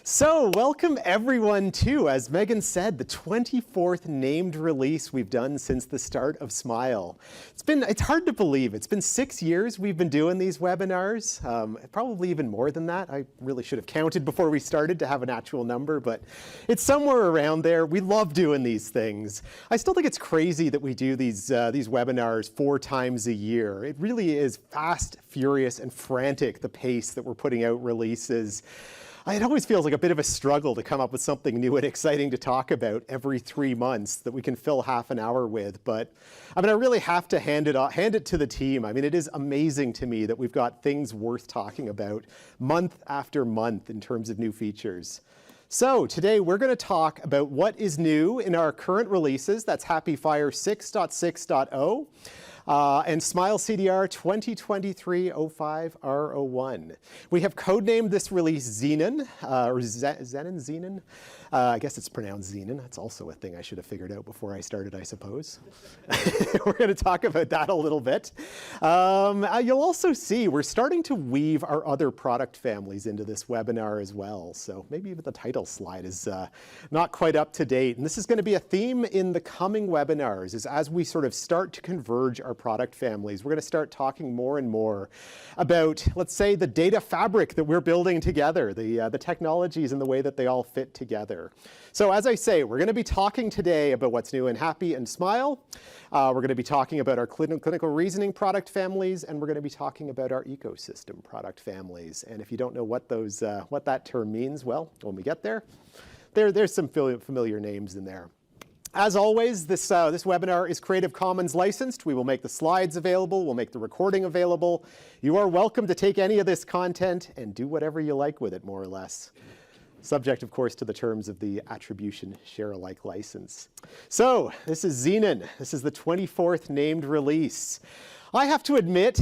So welcome everyone to, as Megan said, the 24th named release we've done since the start of Smile. It's hard to believe. It's been 6 years we've been doing these webinars, probably even more than that. I really should have counted before we started to have an actual number, but it's somewhere around there. We love doing these things. I still think it's crazy that we do these webinars 4 times a year. It really is fast, furious, and frantic, the pace that we're putting out releases. It always feels like a bit of a struggle to come up with something new and exciting to talk about every 3 months that we can fill half an hour with. But I mean, I really have to hand it to the team. I mean, it is amazing to me that we've got things worth talking about month after month in terms of new features. So today we're going to talk about what is new in our current releases. That's FHIR 6.6.0. And Smile CDR 2023-05-R01. We have codenamed this release Xenon, or Xenon? I guess it's pronounced Xenon. That's also a thing I should have figured out before I started, I suppose. We're going to talk about that a little bit. You'll also see we're starting to weave our other product families into this webinar as well. So maybe even the title slide is not quite up to date. And this is going to be a theme in the coming webinars, is as we sort of start to converge our product families, we're going to start talking more and more about, let's say, the data fabric that we're building together, the technologies and the way that they all fit together. So as I say, we're going to be talking today about what's new in HAPI and Smile. We're going to be talking about our clinical reasoning product families, and we're going to be talking about our ecosystem product families. And if you don't know what that term means, well, when we get there, there's some familiar names in there. As always, this webinar is Creative Commons licensed. We will make the slides available. We'll make the recording available. You are welcome to take any of this content and do whatever you like with it, more or less. Subject, of course, to the terms of the attribution share-alike license. So this is Xenon. This is the 24th named release. I have to admit,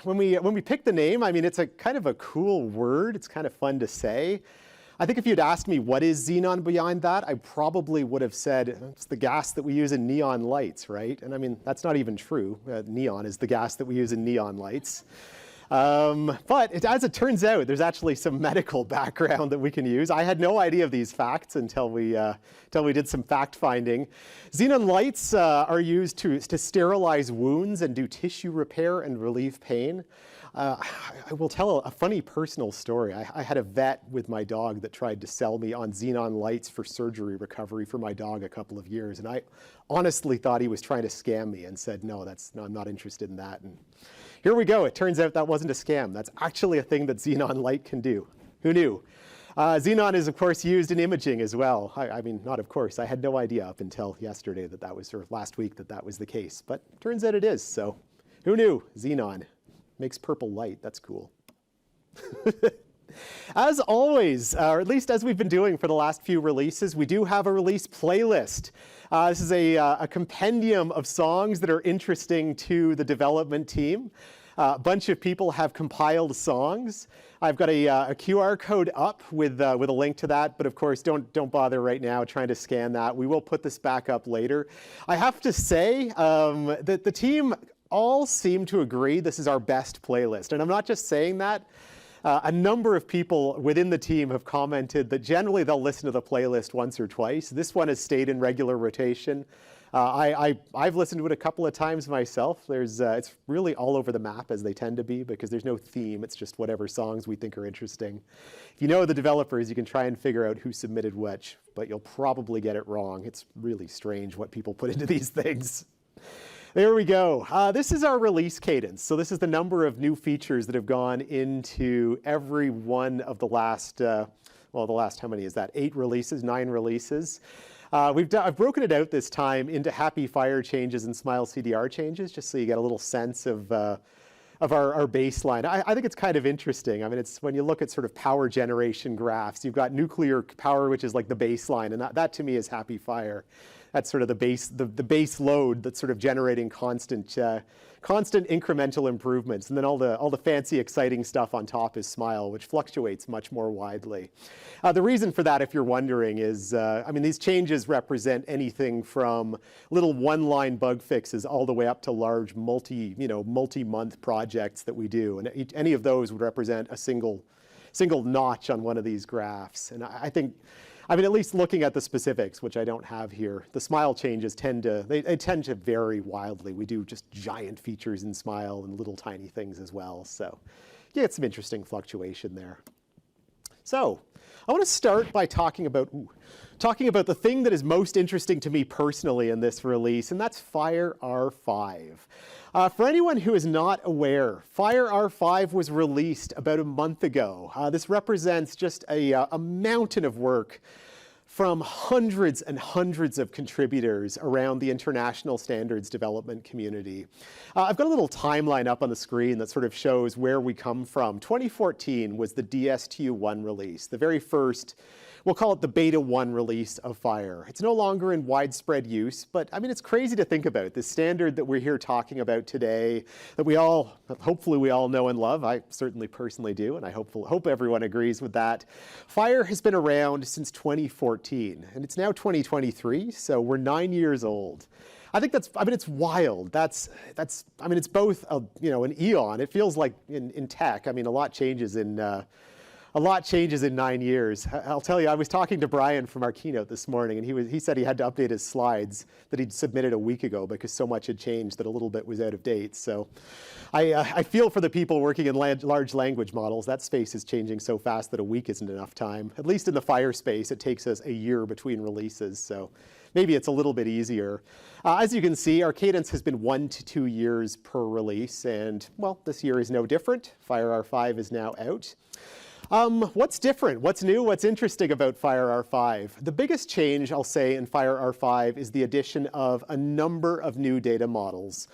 when we picked the name, I mean, it's a kind of a cool word. It's kind of fun to say. I think if you'd asked me what is Xenon behind that, I probably would have said it's the gas that we use in neon lights, right? And I mean, that's not even true. Neon is the gas that we use in neon lights. But as it turns out, there's actually some medical background that we can use. I had no idea of these facts until we did some fact finding. Xenon lights are used to sterilize wounds and do tissue repair and relieve pain. I will tell a funny personal story. I had a vet with my dog that tried to sell me on Xenon lights for surgery recovery for my dog a couple of years. And I honestly thought he was trying to scam me and said, no, I'm not interested in that. And here we go. It turns out that wasn't a scam. That's actually a thing that Xenon light can do. Who knew? Xenon is, of course, used in imaging as well. I mean, not of course. I had no idea up until yesterday that was, or last week that was the case. But turns out it is. So who knew? Xenon makes purple light. That's cool. As always, or at least as we've been doing for the last few releases, we do have a release playlist. This is a compendium of songs that are interesting to the development team. A bunch of people have compiled songs. I've got a QR code up with a link to that, but of course, don't bother right now trying to scan that. We will put this back up later. I have to say that the team all seem to agree this is our best playlist, and I'm not just saying that. A number of people within the team have commented that generally they'll listen to the playlist once or twice. This one has stayed in regular rotation. I've listened to it a couple of times myself. It's really all over the map, as they tend to be, because there's no theme. It's just whatever songs we think are interesting. If you know the developers, you can try and figure out who submitted which, but you'll probably get it wrong. It's really strange what people put into these things. There we go. This is our release cadence. So this is the number of new features that have gone into every one of the last, how many is that? 8 releases, 9 releases. I've broken it out this time into FHIR changes and Smile CDR changes, just so you get a little sense of our baseline. I think it's kind of interesting. I mean, it's when you look at sort of power generation graphs, you've got nuclear power, which is like the baseline, and that to me is FHIR. That's sort of the base load that's sort of generating constant incremental improvements. And then all the fancy, exciting stuff on top is Smile, which fluctuates much more widely. The reason for that, if you're wondering, is I mean, these changes represent anything from little one-line bug fixes all the way up to large multi-month projects that we do. And any of those would represent a single single notch on one of these graphs. And I think, I mean, at least looking at the specifics, which I don't have here, the SMILE changes tend to vary wildly. We do just giant features in SMILE and little tiny things as well. So you get some interesting fluctuation there. So I want to start by talking about the thing that is most interesting to me personally in this release, and that's FHIR-R5. For anyone who is not aware, FHIR-R5 was released about a month ago. This represents just a mountain of work from hundreds and hundreds of contributors around the international standards development community. I've got a little timeline up on the screen that sort of shows where we come from. 2014 was the DSTU1 release, the very first, we'll call it the Beta 1 release of FHIR. It's no longer in widespread use, but I mean, it's crazy to think about. This standard that we're here talking about today, that hopefully we all know and love. I certainly personally do, and I hope everyone agrees with that. FHIR has been around since 2014, and it's now 2023, so we're 9 years old. I think I mean, it's wild. I mean, it's both an eon. It feels like in tech, I mean, a lot changes in 9 years. I'll tell you, I was talking to Brian from our keynote this morning, and he said he had to update his slides that he'd submitted a week ago because so much had changed that a little bit was out of date. So I feel for the people working in large language models. That space is changing so fast that a week isn't enough time. At least in the FHIR space, it takes us a year between releases. So maybe it's a little bit easier. As you can see, our cadence has been 1 to 2 years per release. And well, this year is no different. FHIR-R5 is now out. What's different? What's new? What's interesting about FHIR-R5? The biggest change, I'll say, in FHIR-R5 is the addition of a number of new data models.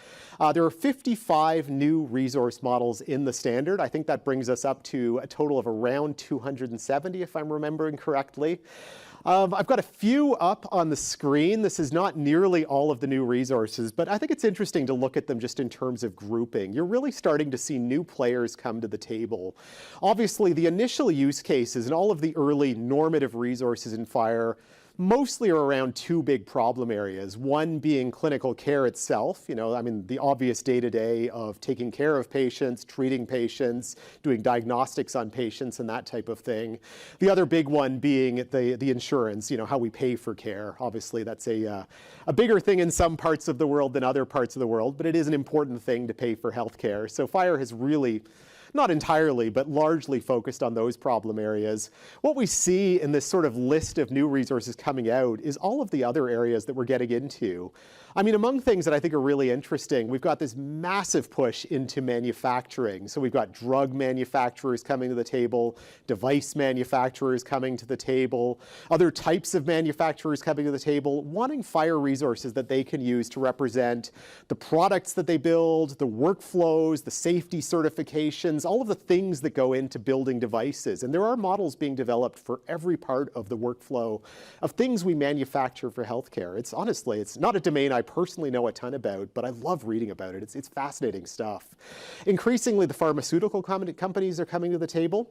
There are 55 new resource models in the standard. I think that brings us up to a total of around 270, if I'm remembering correctly. I've got a few up on the screen. This is not nearly all of the new resources, but I think it's interesting to look at them just in terms of grouping. You're really starting to see new players come to the table. Obviously, the initial use cases and all of the early normative resources in FHIR mostly are around two big problem areas. One being clinical care itself, I mean, the obvious day-to-day of taking care of patients, treating patients, doing diagnostics on patients and that type of thing. The other big one being the insurance, how we pay for care. Obviously, that's a bigger thing in some parts of the world than other parts of the world, but it is an important thing to pay for healthcare. So FHIR has really, not entirely, but largely focused on those problem areas. What we see in this sort of list of new resources coming out is all of the other areas that we're getting into. I mean, among things that I think are really interesting, we've got this massive push into manufacturing. So we've got drug manufacturers coming to the table, device manufacturers coming to the table, other types of manufacturers coming to the table, wanting FHIR resources that they can use to represent the products that they build, the workflows, the safety certifications, all of the things that go into building devices. And there are models being developed for every part of the workflow of things we manufacture for healthcare. It's honestly, it's not a domain I personally know a ton about, but I love reading about it. It's fascinating stuff. Increasingly, the pharmaceutical companies are coming to the table.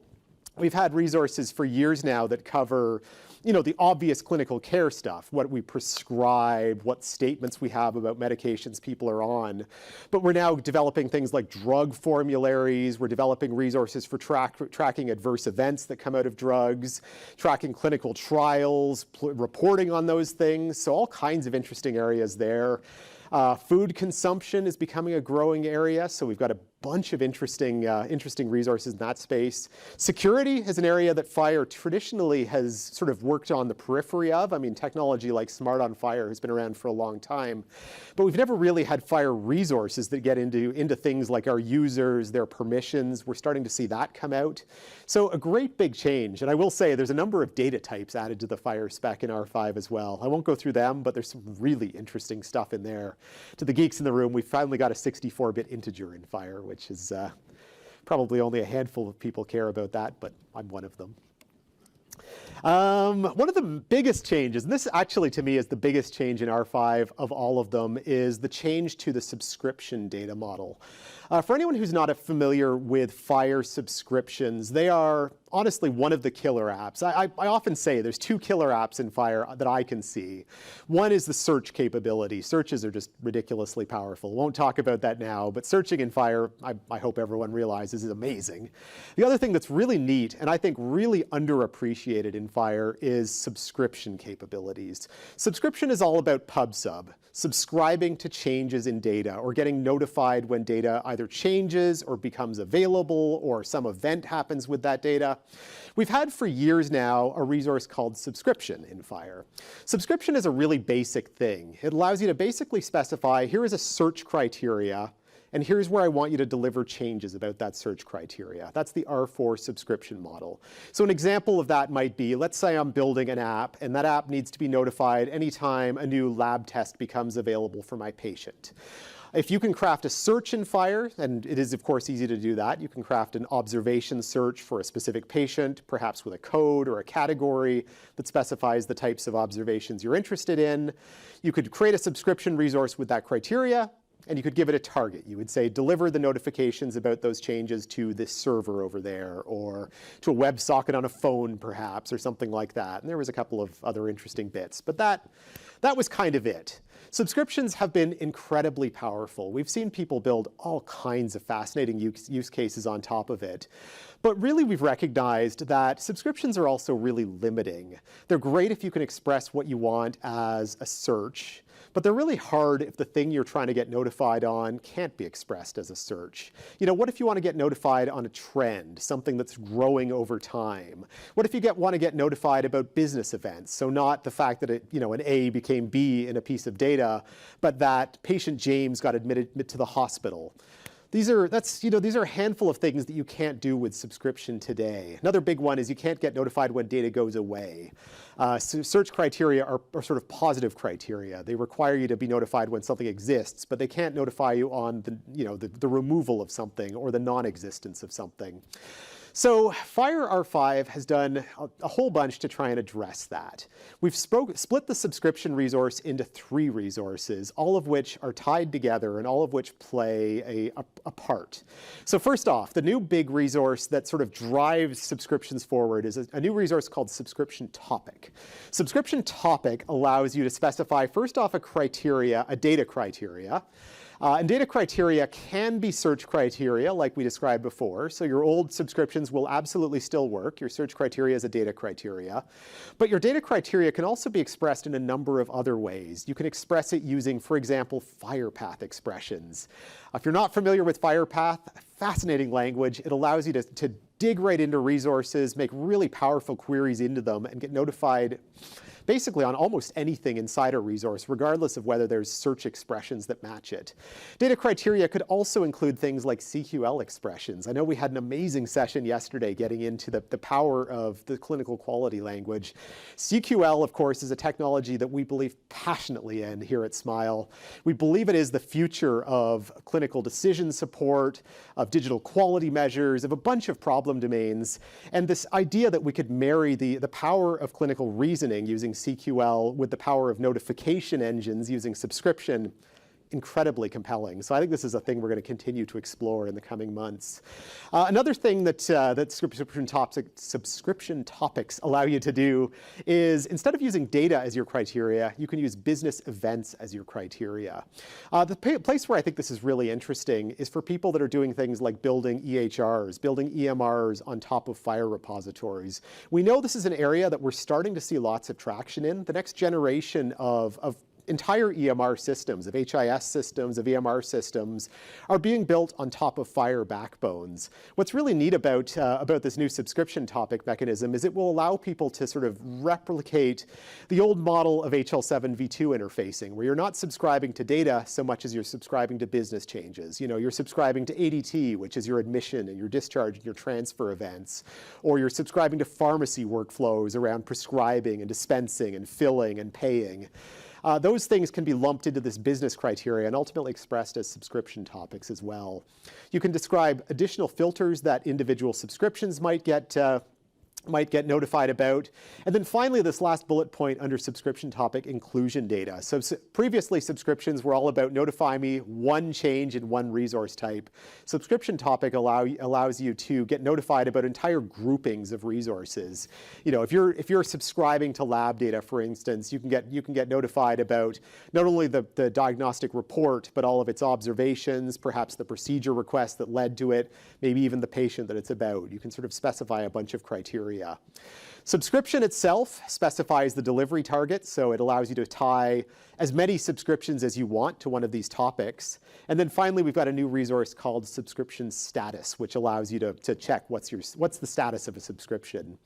We've had resources for years now that cover, the obvious clinical care stuff, what we prescribe, what statements we have about medications people are on. But we're now developing things like drug formularies. We're developing resources for tracking adverse events that come out of drugs, tracking clinical trials, reporting on those things. So all kinds of interesting areas there. Food consumption is becoming a growing area, so we've got a bunch of interesting resources in that space. Security is an area that FHIR traditionally has sort of worked on the periphery of. I mean, technology like Smart on FHIR has been around for a long time, but we've never really had FHIR resources that get into things like our users, their permissions. We're starting to see that come out. So a great big change. And I will say there's a number of data types added to the FHIR spec in R5 as well. I won't go through them, but there's some really interesting stuff in there. To the geeks in the room, we've finally got a 64-bit integer in FHIR, which is probably only a handful of people care about that, but I'm one of them. One of the biggest changes, and this actually to me is the biggest change in R5 of all of them, is the change to the subscription data model. For anyone who's not familiar with FHIR subscriptions, they are honestly one of the killer apps. I often say there's two killer apps in FHIR that I can see. One is the search capability. Searches are just ridiculously powerful. Won't talk about that now, but searching in FHIR, I hope everyone realizes, is amazing. The other thing that's really neat, and I think really underappreciated in FHIR, is subscription capabilities. Subscription is all about PubSub, subscribing to changes in data or getting notified when data either changes or becomes available or some event happens with that data. We've had for years now a resource called subscription in FHIR. Subscription is a really basic thing. It allows you to basically specify, here is a search criteria, and here's where I want you to deliver changes about that search criteria. That's the R4 subscription model. So an example of that might be, let's say I'm building an app, and that app needs to be notified anytime a new lab test becomes available for my patient. If you can craft a search in FHIR, and it is of course easy to do that, you can craft an observation search for a specific patient, perhaps with a code or a category that specifies the types of observations you're interested in. You could create a subscription resource with that criteria, and you could give it a target. You would say, deliver the notifications about those changes to this server over there, or to a WebSocket on a phone, perhaps, or something like that. And there was a couple of other interesting bits, but that was kind of it. Subscriptions have been incredibly powerful. We've seen people build all kinds of fascinating use cases on top of it. But really, we've recognized that subscriptions are also really limiting. They're great if you can express what you want as a search, but they're really hard if the thing you're trying to get notified on can't be expressed as a search. You know, what if you want to get notified on a trend, something that's growing over time? What if you want to get notified about business events? So not the fact that an A became B in a piece of data, but that patient James got admitted to the hospital. These are a handful of things that you can't do with subscription today. Another big one is you can't get notified when data goes away. So search criteria are sort of positive criteria. They require you to be notified when something exists, but they can't notify you on the removal of something or the non-existence of something. So FHIR R5 has done a whole bunch to try and address that. We've split the subscription resource into 3 resources, all of which are tied together and all of which play a part. So first off, the new big resource that sort of drives subscriptions forward is a new resource called Subscription Topic. Subscription Topic allows you to specify, first off, a data criteria. And data criteria can be search criteria, like we described before. So your old subscriptions will absolutely still work. Your search criteria is a data criteria. But your data criteria can also be expressed in a number of other ways. You can express it using, for example, FHIR path expressions. If you're not familiar with FHIR path, fascinating language. It allows you to dig right into resources, make really powerful queries into them, and get notified basically on almost anything inside a resource, regardless of whether there's search expressions that match it. Data criteria could also include things like CQL expressions. I know we had an amazing session yesterday getting into the power of the clinical quality language. CQL, of course, is a technology that we believe passionately in here at SMILE. We believe it is the future of clinical decision support, of digital quality measures, of a bunch of problem domains. And this idea that we could marry the power of clinical reasoning using CQL with the power of notification engines using subscription, incredibly compelling. So I think this is a thing we're going to continue to explore in the coming months. Another thing that subscription topics allow you to do is, instead of using data as your criteria, you can use business events as your criteria. The place where I think this is really interesting is for people that are doing things like building EHRs, building EMRs on top of FHIR repositories. We know this is an area that we're starting to see lots of traction in. The next generation of entire EMR systems, of HIS systems, of EMR systems, are being built on top of FHIR backbones. What's really neat about this new subscription topic mechanism is it will allow people to sort of replicate the old model of HL7 v2 interfacing, where you're not subscribing to data so much as you're subscribing to business changes. You know, you're subscribing to ADT, which is your admission and your discharge and your transfer events, or you're subscribing to pharmacy workflows around prescribing and dispensing and filling and paying. Those things can be lumped into this business criteria and ultimately expressed as subscription topics as well. You can describe additional filters that individual subscriptions might get might get notified about. And then finally, this last bullet point under subscription topic, inclusion data. So previously, subscriptions were all about notify me one change in one resource type. Subscription topic allows you to get notified about entire groupings of resources. You know, if you're subscribing to lab data, for instance, you can get notified about not only the diagnostic report, but all of its observations, perhaps the procedure request that led to it, maybe even the patient that it's about. You can sort of specify a bunch of criteria. Subscription itself specifies the delivery target, so it allows you to tie as many subscriptions as you want to one of these topics. And then finally, we've got a new resource called subscription status, which allows you to check what's the status of a subscription.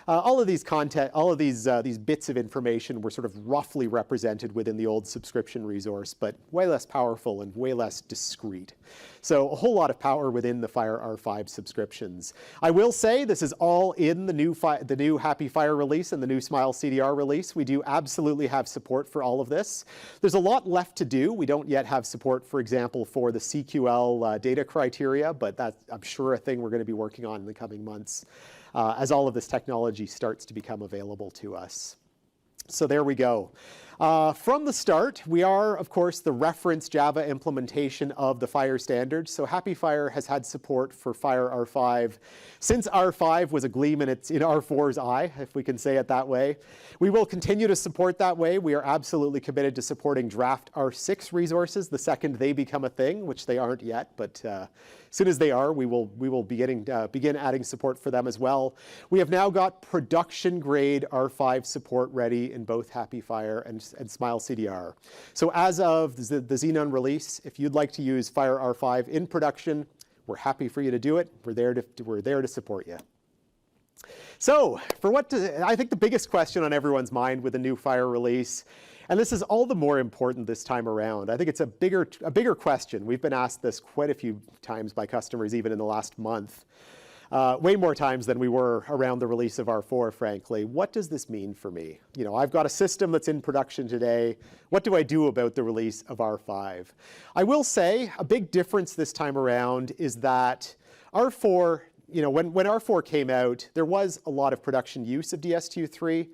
All of these bits of information were sort of roughly represented within the old subscription resource, but way less powerful and way less discrete. So a whole lot of power within the FHIR R5 subscriptions. I will say this is all in the new HAPI FHIR release and the new SMILE CDR release. We do absolutely have support for all of this. There's a lot left to do. We don't yet have support, for example, for the CQL data criteria, but that's, I'm sure, a thing we're going to be working on in the coming months as all of this technology starts to become available to us. So there we go. From the start, we are, of course, the reference Java implementation of the FHIR standard. So HAPI FHIR has had support for FHIR R5 since R5 was a gleam in R4's eye, if we can say it that way. We will continue to support that way. We are absolutely committed to supporting draft R6 resources the second they become a thing, which they aren't yet, but as soon as they are, we will begin adding support for them as well. We have now got production grade R5 support ready in both HAPI FHIR and SMILE CDR. So as of the Xenon release, if you'd like to use FHIR R5 in production, we're happy for you to do it. We're there to support you. So I think the biggest question on everyone's mind with the new FHIR release, and this is all the more important this time around. I think it's a bigger question. We've been asked this quite a few times by customers even in the last month. Way more times than we were around the release of R4, frankly. What does this mean for me? You know, I've got a system that's in production today. What do I do about the release of R5? I will say a big difference this time around is that R4, you know, when R4 came out, there was a lot of production use of DS2.3.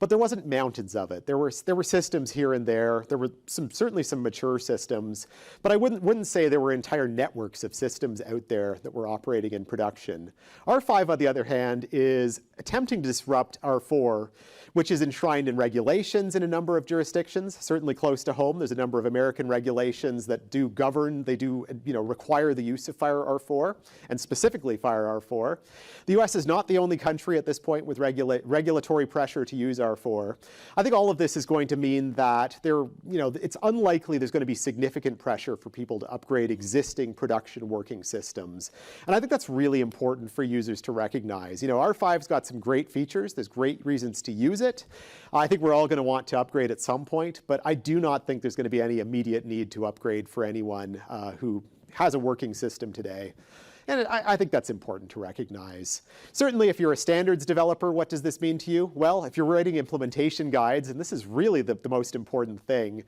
But there wasn't mountains of it. There were systems here and there. There were certainly some mature systems, but I wouldn't say there were entire networks of systems out there that were operating in production. R5, on the other hand, is attempting to disrupt R4, which is enshrined in regulations in a number of jurisdictions. Certainly close to home, there's a number of American regulations that do govern, they do require the use of FHIR R4, and specifically FHIR R4. The US is not the only country at this point with regulatory pressure to use R4. I think all of this is going to mean that it's unlikely there's going to be significant pressure for people to upgrade existing production working systems. And I think that's really important for users to recognize. You know, R5's got some great features. There's great reasons to use it. I think we're all going to want to upgrade at some point, but I do not think there's going to be any immediate need to upgrade for anyone who has a working system today. And I think that's important to recognize. Certainly, if you're a standards developer, what does this mean to you? Well, if you're writing implementation guides, and this is really the most important thing,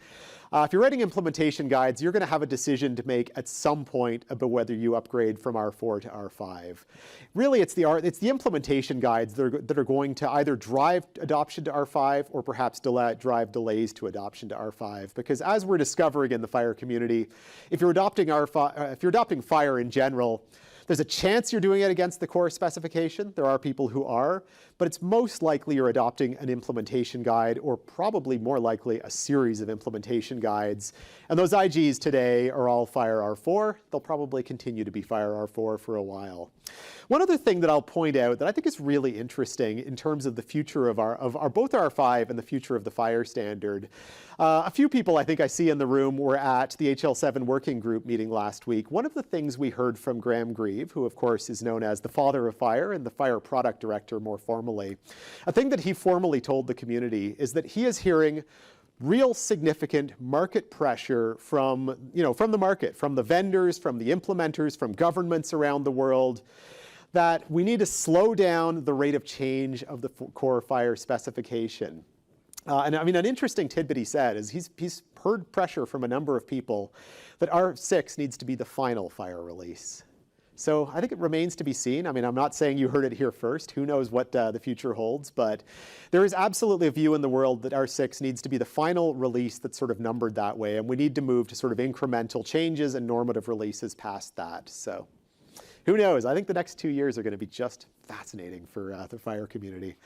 if you're writing implementation guides, you're going to have a decision to make at some point about whether you upgrade from R4 to R5. Really, it's the implementation guides that are going to either drive adoption to R5 or perhaps drive delays to adoption to R5. Because as we're discovering in the FHIR community, if you're adopting FHIR in general, there's a chance you're doing it against the core specification. There are people who are, but it's most likely you're adopting an implementation guide, or probably more likely a series of implementation guides. And those IGs today are all FHIR R4. They'll probably continue to be FHIR R4 for a while. One other thing that I'll point out that I think is really interesting in terms of the future of both R5 and the future of the FHIR standard. A few people I think I see in the room were at the HL7 working group meeting last week. One of the things we heard from Graham Grieve, who of course is known as the father of FHIR and the FHIR product director more formally, a thing that he formally told the community is that he is hearing real significant market pressure from the market, from the vendors, from the implementers, from governments around the world, that we need to slow down the rate of change of the core FHIR specification. And I mean, an interesting tidbit he said is he's heard pressure from a number of people that R6 needs to be the final FHIR release. So I think it remains to be seen. I mean, I'm not saying you heard it here first. Who knows what the future holds, but there is absolutely a view in the world that R6 needs to be the final release that's sort of numbered that way, and we need to move to sort of incremental changes and normative releases past that. So who knows? I think the next 2 years are going to be just fascinating for the FHIR community.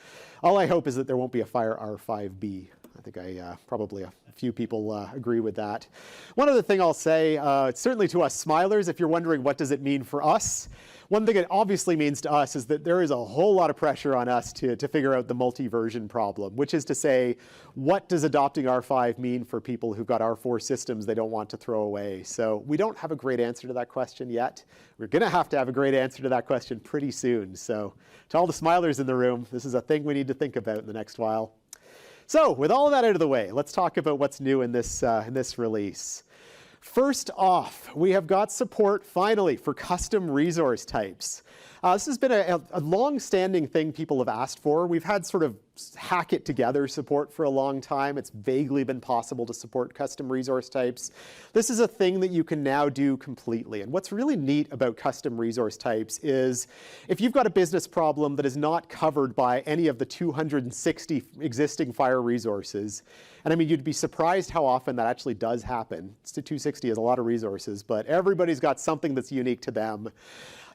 All I hope is that there won't be a FHIR R5B. I think probably a few people agree with that. One other thing I'll say, certainly to us Smilers, if you're wondering what does it mean for us, one thing it obviously means to us is that there is a whole lot of pressure on us to figure out the multi-version problem, which is to say, what does adopting R5 mean for people who've got R4 systems they don't want to throw away? So we don't have a great answer to that question yet. We're going to have a great answer to that question pretty soon. So to all the Smilers in the room, this is a thing we need to think about in the next while. So with all of that out of the way, let's talk about what's new in this release. First off, we have got support finally for custom resource types. This has been a long-standing thing people have asked for. We've had sort of hack it together support for a long time. It's vaguely been possible to support custom resource types. This is a thing that you can now do completely. And what's really neat about custom resource types is if you've got a business problem that is not covered by any of the 260 existing FHIR resources, and I mean, you'd be surprised how often that actually does happen. 260 is a lot of resources, but everybody's got something that's unique to them.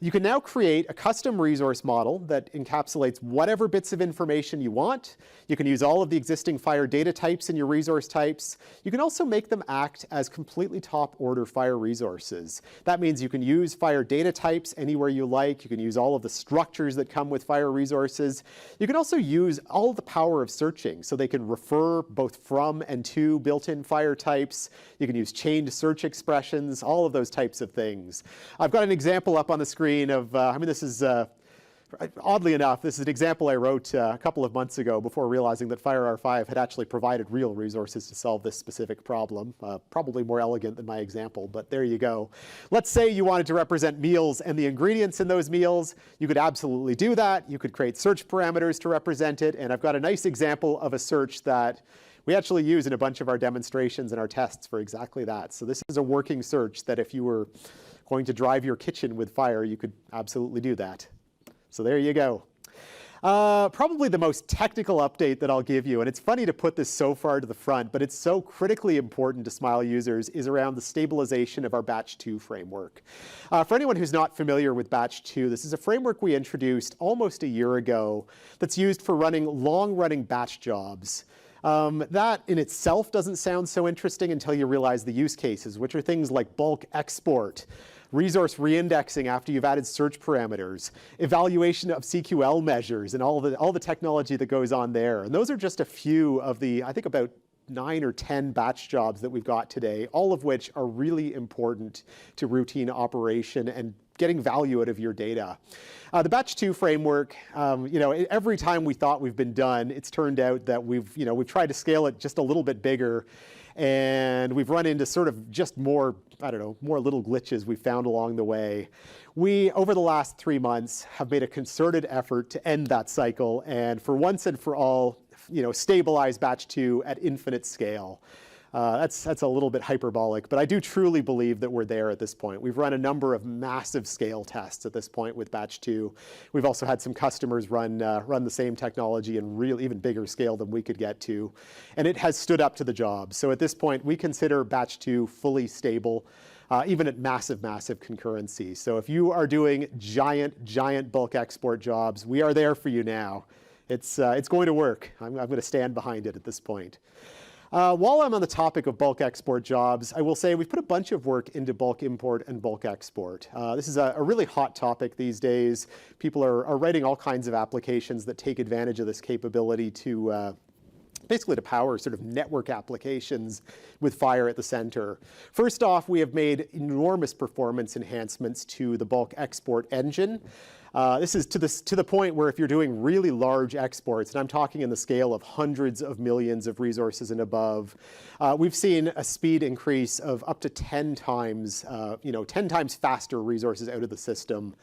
You can now create a custom resource model that encapsulates whatever bits of information you want. You can use all of the existing FHIR data types in your resource types. You can also make them act as completely top-order FHIR resources. That means you can use FHIR data types anywhere you like. You can use all of the structures that come with FHIR resources. You can also use all of the power of searching, so they can refer both from and to built-in FHIR types. You can use chained search expressions, all of those types of things. I've got an example up on the screen of, I mean, this is, oddly enough, this is an example I wrote a couple of months ago before realizing that FHIR R5 had actually provided real resources to solve this specific problem. Probably more elegant than my example, but there you go. Let's say you wanted to represent meals and the ingredients in those meals. You could absolutely do that. You could create search parameters to represent it, and I've got a nice example of a search that we actually use in a bunch of our demonstrations and our tests for exactly that. So this is a working search that if you were going to drive your kitchen with FHIR, you could absolutely do that. So there you go. Probably the most technical update that I'll give you, and it's funny to put this so far to the front, but it's so critically important to Smile users, is around the stabilization of our Batch 2 framework. For anyone who's not familiar with Batch 2, this is a framework we introduced almost a year ago that's used for running long-running batch jobs. That in itself doesn't sound so interesting until you realize the use cases, which are things like bulk export, resource reindexing after you've added search parameters, evaluation of CQL measures, and all the technology that goes on there. And those are just a few of the, I think, about 9 or 10 batch jobs that we've got today, all of which are really important to routine operation and getting value out of your data. The Batch 2 framework, every time we thought we've been done, it's turned out that we've tried to scale it just a little bit bigger, and we've run into sort of just more little glitches we found along the way. We, over the last 3 months, have made a concerted effort to end that cycle and for once and for all, stabilize Batch 2 at infinite scale. That's a little bit hyperbolic, but I do truly believe that we're there at this point. We've run a number of massive scale tests at this point with Batch 2. We've also had some customers run the same technology in even bigger scale than we could get to, and it has stood up to the job. So at this point, we consider Batch 2 fully stable, even at massive concurrency. So if you are doing giant bulk export jobs, we are there for you now. It's going to work. I'm going to stand behind it at this point. While I'm on the topic of bulk export jobs, I will say we've put a bunch of work into bulk import and bulk export. This is a really hot topic these days. People are writing all kinds of applications that take advantage of this capability to basically to power sort of network applications with FHIR at the center. First off, we have made enormous performance enhancements to the bulk export engine. This is to the point where if you're doing really large exports, and I'm talking in the scale of hundreds of millions of resources and above, we've seen a speed increase of up to 10 times, 10 times faster resources out of the system.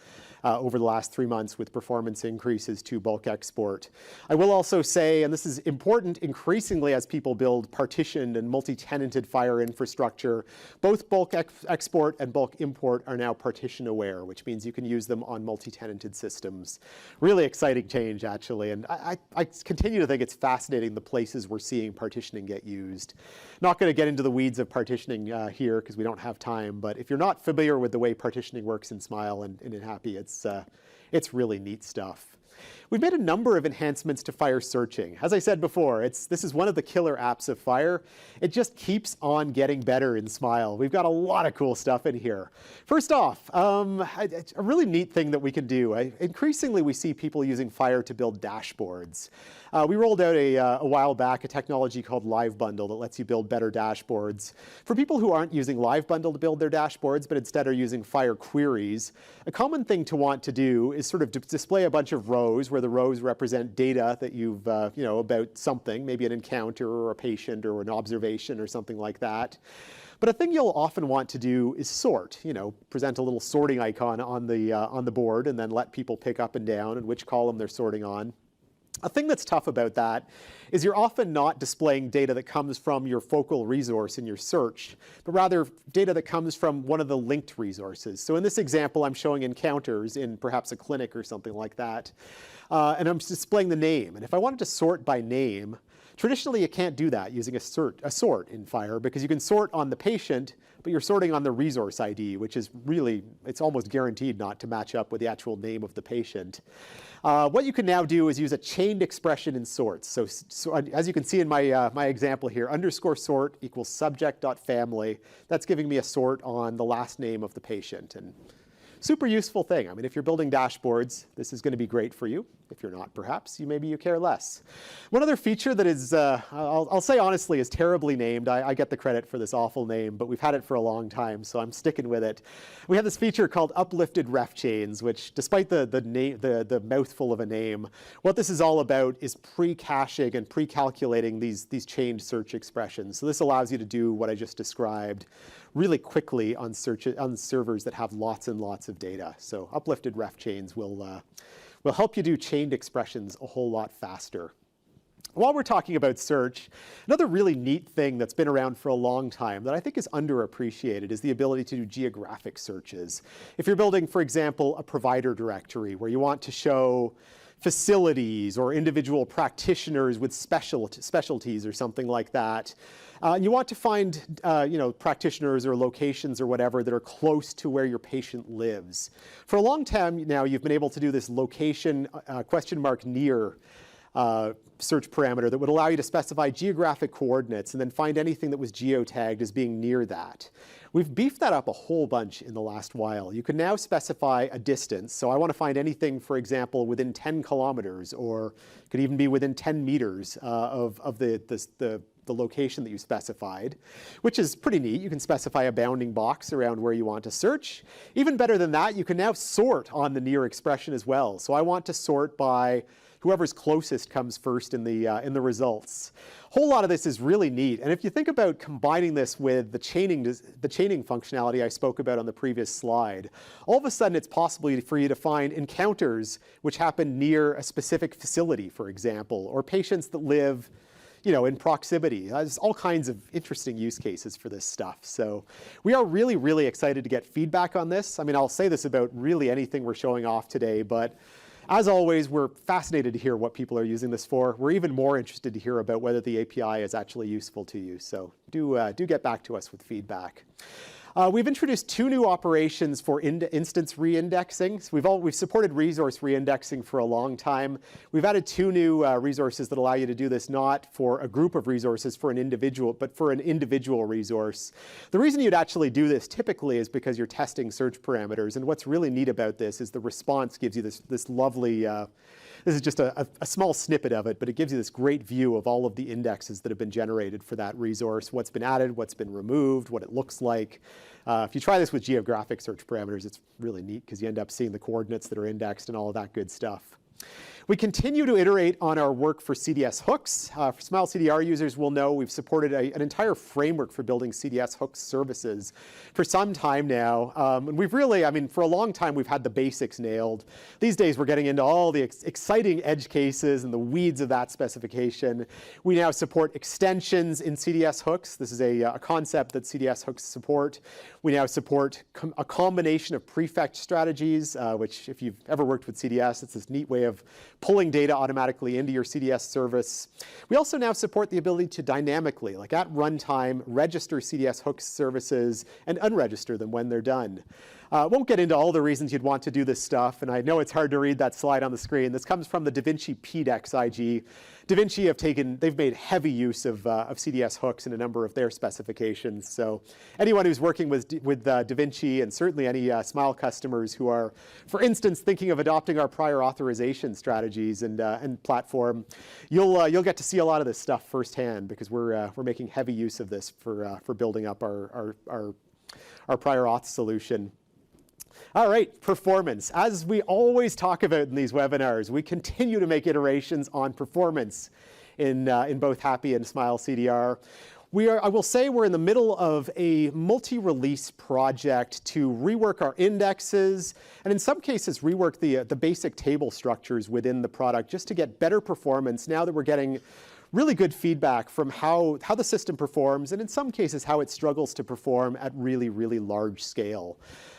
over the last 3 months with performance increases to bulk export. I will also say, and this is important increasingly as people build partitioned and multi-tenanted FHIR infrastructure, both bulk export and bulk import are now partition aware, which means you can use them on multi-tenanted systems. Really exciting change, actually, and I continue to think it's fascinating the places we're seeing partitioning get used. Not going to get into the weeds of partitioning here because we don't have time, but if you're not familiar with the way partitioning works in Smile and in HAPI, it's really neat stuff. We've made a number of enhancements to FHIR searching. As I said before, this is one of the killer apps of FHIR. It just keeps on getting better in Smile. We've got a lot of cool stuff in here. First off, a really neat thing that we can do. Increasingly, we see people using FHIR to build dashboards. We rolled out a while back a technology called Live Bundle that lets you build better dashboards. For people who aren't using Live Bundle to build their dashboards, but instead are using FHIR queries, a common thing to want to do is sort of display a bunch of rows where the rows represent data that you've, about something, maybe an encounter or a patient or an observation or something like that. But a thing you'll often want to do is sort, present a little sorting icon on the board and then let people pick up and down and which column they're sorting on. A thing that's tough about that is you're often not displaying data that comes from your focal resource in your search, but rather data that comes from one of the linked resources. So in this example, I'm showing encounters in perhaps a clinic or something like that, and I'm displaying the name. And if I wanted to sort by name, traditionally you can't do that using a sort in FHIR because you can sort on the patient, but you're sorting on the resource ID, which is really, it's almost guaranteed not to match up with the actual name of the patient. What you can now do is use a chained expression in sorts. So as you can see in my example here, _sort equals subject.family. That's giving me a sort on the last name of the patient. And super useful thing. I mean, if you're building dashboards, this is going to be great for you. If you're not, perhaps, maybe you care less. One other feature that is, I'll say honestly, is terribly named. I get the credit for this awful name, but we've had it for a long time, so I'm sticking with it. We have this feature called uplifted ref chains, which, despite the mouthful of a name, what this is all about is pre-caching and pre-calculating these chained search expressions. So this allows you to do what I just described really quickly on servers that have lots and lots of data. So uplifted ref chains will help you do chained expressions a whole lot faster. While we're talking about search, another really neat thing that's been around for a long time that I think is underappreciated is the ability to do geographic searches. If you're building, for example, a provider directory where you want to show facilities or individual practitioners with specialties or something like that, you want to find practitioners or locations or whatever that are close to where your patient lives. For a long time now, you've been able to do this location !near search parameter that would allow you to specify geographic coordinates and then find anything that was geotagged as being near that. We've beefed that up a whole bunch in the last while. You can now specify a distance. So I want to find anything, for example, within 10 kilometers, or it could even be within 10 meters of the location that you specified, which is pretty neat. You can specify a bounding box around where you want to search. Even better than that, you can now sort on the near expression as well. So I want to sort by whoever's closest comes first in the results. A whole lot of this is really neat. And if you think about combining this with the chaining functionality I spoke about on the previous slide, all of a sudden it's possible for you to find encounters which happen near a specific facility, for example, or patients that live in proximity. There's all kinds of interesting use cases for this stuff. So we are really, really excited to get feedback on this. I mean, I'll say this about really anything we're showing off today, but as always, we're fascinated to hear what people are using this for. We're even more interested to hear about whether the API is actually useful to you. So do get back to us with feedback. We've introduced 2 new operations for instance reindexing. So we've supported resource reindexing for a long time. We've added 2 new resources that allow you to do this not for a group of resources for an individual, but for an individual resource. The reason you'd actually do this typically is because you're testing search parameters. And what's really neat about this is the response gives you this lovely, this is just a small snippet of it, but it gives you this great view of all of the indexes that have been generated for that resource, what's been added, what's been removed, what it looks like. If you try this with geographic search parameters, it's really neat because you end up seeing the coordinates that are indexed and all of that good stuff. We continue to iterate on our work for CDS hooks. For Smile CDR users will know we've supported an entire framework for building CDS hooks services for some time now. And we've really, I mean, for a long time, we've had the basics nailed. These days, we're getting into all the exciting edge cases and the weeds of that specification. We now support extensions in CDS hooks. This is a concept that CDS hooks support. We now support a combination of prefect strategies, which if you've ever worked with CDS, it's this neat way of pulling data automatically into your CDS service. We also now support the ability to dynamically, like at runtime, register CDS hooks services and unregister them when they're done. Won't get into all the reasons you'd want to do this stuff, and I know it's hard to read that slide on the screen. This comes from the DaVinci PDEX IG. DaVinci they've made heavy use of CDS hooks in a number of their specifications. So anyone who's working with DaVinci, and certainly any Smile customers who are, for instance, thinking of adopting our prior authorization strategies and platform, you'll get to see a lot of this stuff firsthand, because we're making heavy use of this for building up our prior auth solution. All right, performance. As we always talk about in these webinars, we continue to make iterations on performance in both HAPI and Smile CDR. I will say we're in the middle of a multi-release project to rework our indexes, and in some cases rework the basic table structures within the product, just to get better performance now that we're getting really good feedback from how the system performs, and in some cases how it struggles to perform at really, really large scale.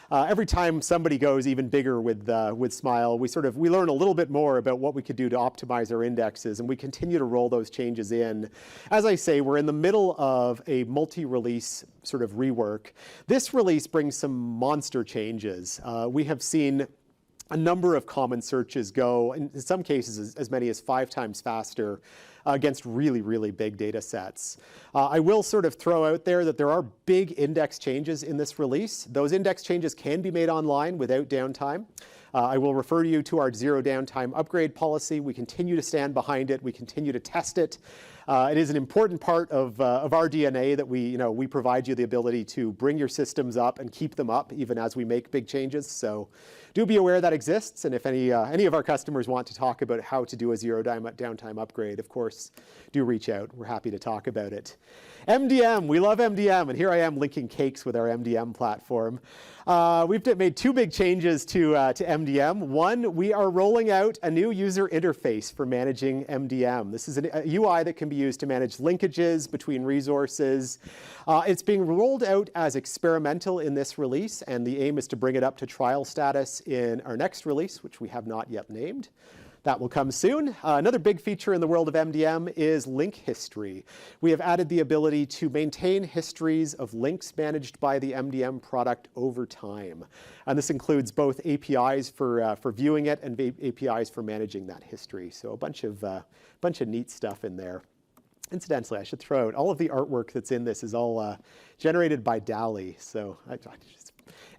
Every time somebody goes even bigger with Smile, we learn a little bit more about what we could do to optimize our indexes, and we continue to roll those changes in. As I say, we're in the middle of a multi-release sort of rework. This release brings some monster changes. We have seen a number of common searches go, in some cases, as many as 5 times faster against really, really big data sets. I will sort of throw out there that there are big index changes in this release. Those index changes can be made online without downtime. I will refer you to our zero downtime upgrade policy. We continue to stand behind it. We continue to test it. It is an important part of our DNA that we provide you the ability to bring your systems up and keep them up even as we make big changes. So do be aware that exists. And if any of our customers want to talk about how to do a zero downtime upgrade, of course, do reach out. We're happy to talk about it. MDM, we love MDM, and here I am linking cakes with our MDM platform. We've made 2 big changes to MDM. One, we are rolling out a new user interface for managing MDM. This is a UI that can be used to manage linkages between resources. It's being rolled out as experimental in this release, and the aim is to bring it up to trial status in our next release, which we have not yet named. That will come soon. Another big feature in the world of MDM is link history. We have added the ability to maintain histories of links managed by the MDM product over time. And this includes both APIs for viewing it and APIs for managing that history. So a bunch of neat stuff in there. Incidentally, I should throw out all of the artwork that's in this is all generated by DALL-E. So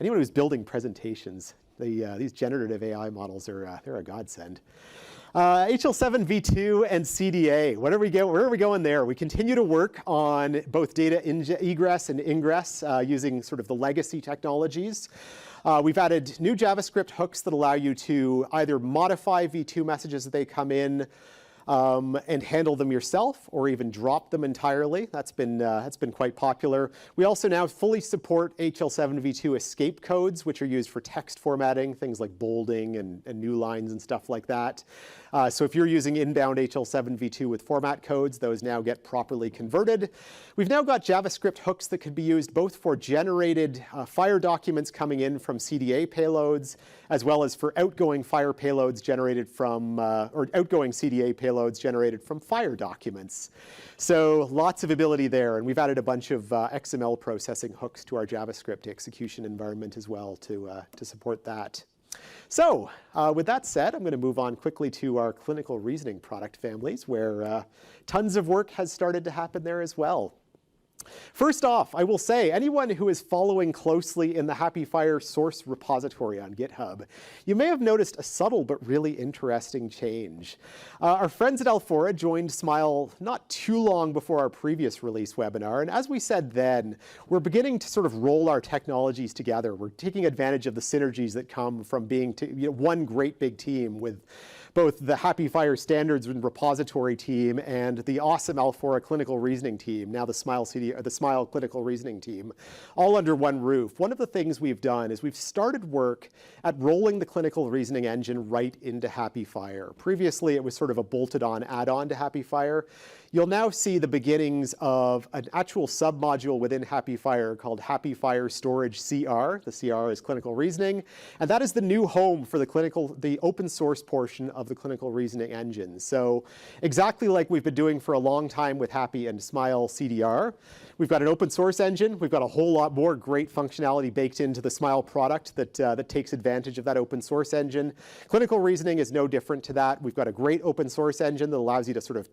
anyone who's building presentations, these generative AI models they're a godsend. HL7 v2 and CDA. Where are we going there? We continue to work on both data egress and ingress using sort of the legacy technologies. We've added new JavaScript hooks that allow you to either modify v2 messages as they come in and handle them yourself, or even drop them entirely. That's been quite popular. We also now fully support HL7 v2 escape codes, which are used for text formatting, things like bolding and new lines and stuff like that. So if you're using inbound HL7 v2 with format codes, those now get properly converted. We've now got JavaScript hooks that could be used both for generated FHIR documents coming in from CDA payloads, as well as for outgoing FHIR payloads generated from, or outgoing CDA payloads generated from FHIR documents. So lots of ability there, and we've added a bunch of XML processing hooks to our JavaScript execution environment as well to support that. So with that said, I'm going to move on quickly to our clinical reasoning product families, where tons of work has started to happen there as well. First off, I will say, anyone who is following closely in the HAPI source repository on GitHub, you may have noticed a subtle but really interesting change. Our friends at Alphora joined Smile not too long before our previous release webinar, and as we said then, we're beginning to sort of roll our technologies together. We're taking advantage of the synergies that come from being one great big team with both the HAPI/FHIR standards and repository team and the awesome Alphora clinical reasoning team, now the Smile clinical reasoning team, all under one roof. One of the things we've done is we've started work at rolling the clinical reasoning engine right into HAPI/FHIR. Previously, it was sort of a bolted-on add-on to HAPI/FHIR. You'll now see the beginnings of an actual submodule within HAPI/FHIR called HAPI/FHIR Storage CR. The CR is clinical reasoning, and that is the new home for the open source portion of the clinical reasoning engine. So exactly like we've been doing for a long time with HAPI and Smile CDR, we've got an open source engine. We've got a whole lot more great functionality baked into the Smile product that takes advantage of that open source engine. Clinical reasoning is no different to that. We've got a great open source engine that allows you to sort of,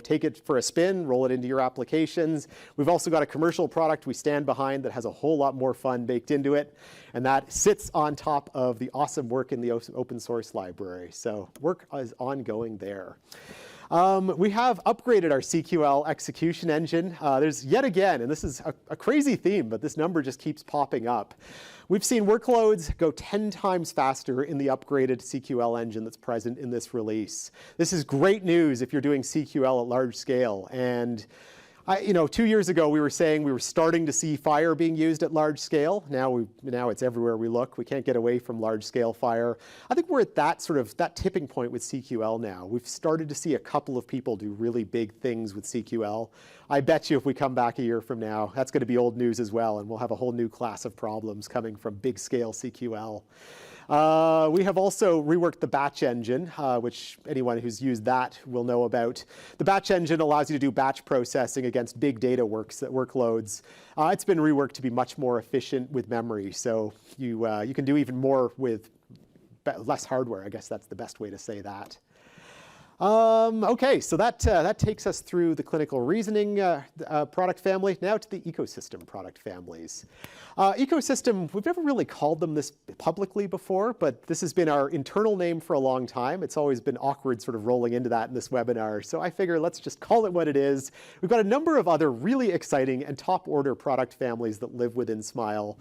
take it for a spin, roll it into your applications. We've also got a commercial product we stand behind that has a whole lot more fun baked into it, and that sits on top of the awesome work in the open source library. So work is ongoing there. We have upgraded our CQL execution engine. There's yet again, and this is a crazy theme, but this number just keeps popping up. We've seen workloads go 10 times faster in the upgraded CQL engine that's present in this release. This is great news if you're doing CQL at large scale. And 2 years ago, we were saying we were starting to see FHIR being used at large scale. Now it's everywhere we look. We can't get away from large scale FHIR. I think we're at that tipping point with CQL now. We've started to see a couple of people do really big things with CQL. I bet you if we come back a year from now, that's going to be old news as well, and we'll have a whole new class of problems coming from big scale CQL. We have also reworked the batch engine, which anyone who's used that will know about. The batch engine allows you to do batch processing against big data workloads. It's been reworked to be much more efficient with memory, so you can do even more with less hardware. I guess that's the best way to say that. Okay, so that takes us through the clinical reasoning product family. Now to the ecosystem product families. Ecosystem, we've never really called them this publicly before, but this has been our internal name for a long time. It's always been awkward sort of rolling into that in this webinar, so I figure let's just call it what it is. We've got a number of other really exciting and top order product families that live within Smile.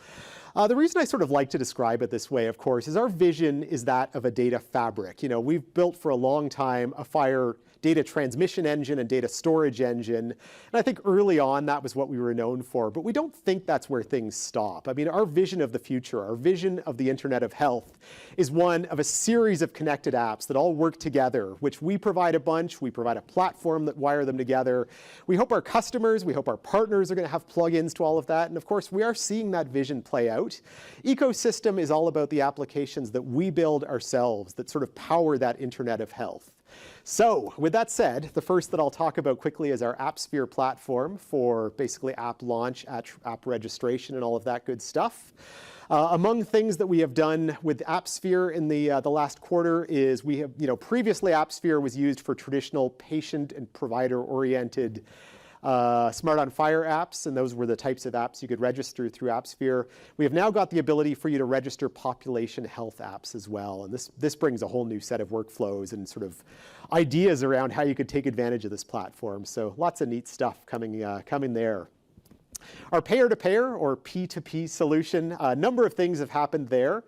The reason I sort of like to describe it this way, of course, is our vision is that of a data fabric. We've built for a long time a FHIR data transmission engine and data storage engine. And I think early on that was what we were known for, but we don't think that's where things stop. I mean, our vision of the future, our vision of the Internet of Health is one of a series of connected apps that all work together, which we provide a bunch, we provide a platform that wire them together. We hope our customers, we hope our partners are going to have plugins to all of that. And of course, we are seeing that vision play out. Ecosystem is all about the applications that we build ourselves that sort of power that Internet of Health. So with that said, the first that I'll talk about quickly is our FHIR platform for basically app launch, app registration, and all of that good stuff. Among things that we have done with FHIR in the last quarter is we have, previously FHIR was used for traditional patient and provider-oriented Smart on FHIR apps, and those were the types of apps you could register through FHIR. We have now got the ability for you to register population health apps as well, and this brings a whole new set of workflows and sort of ideas around how you could take advantage of this platform. So lots of neat stuff coming there. Our payer-to-payer or P2P solution, a number of things have happened there.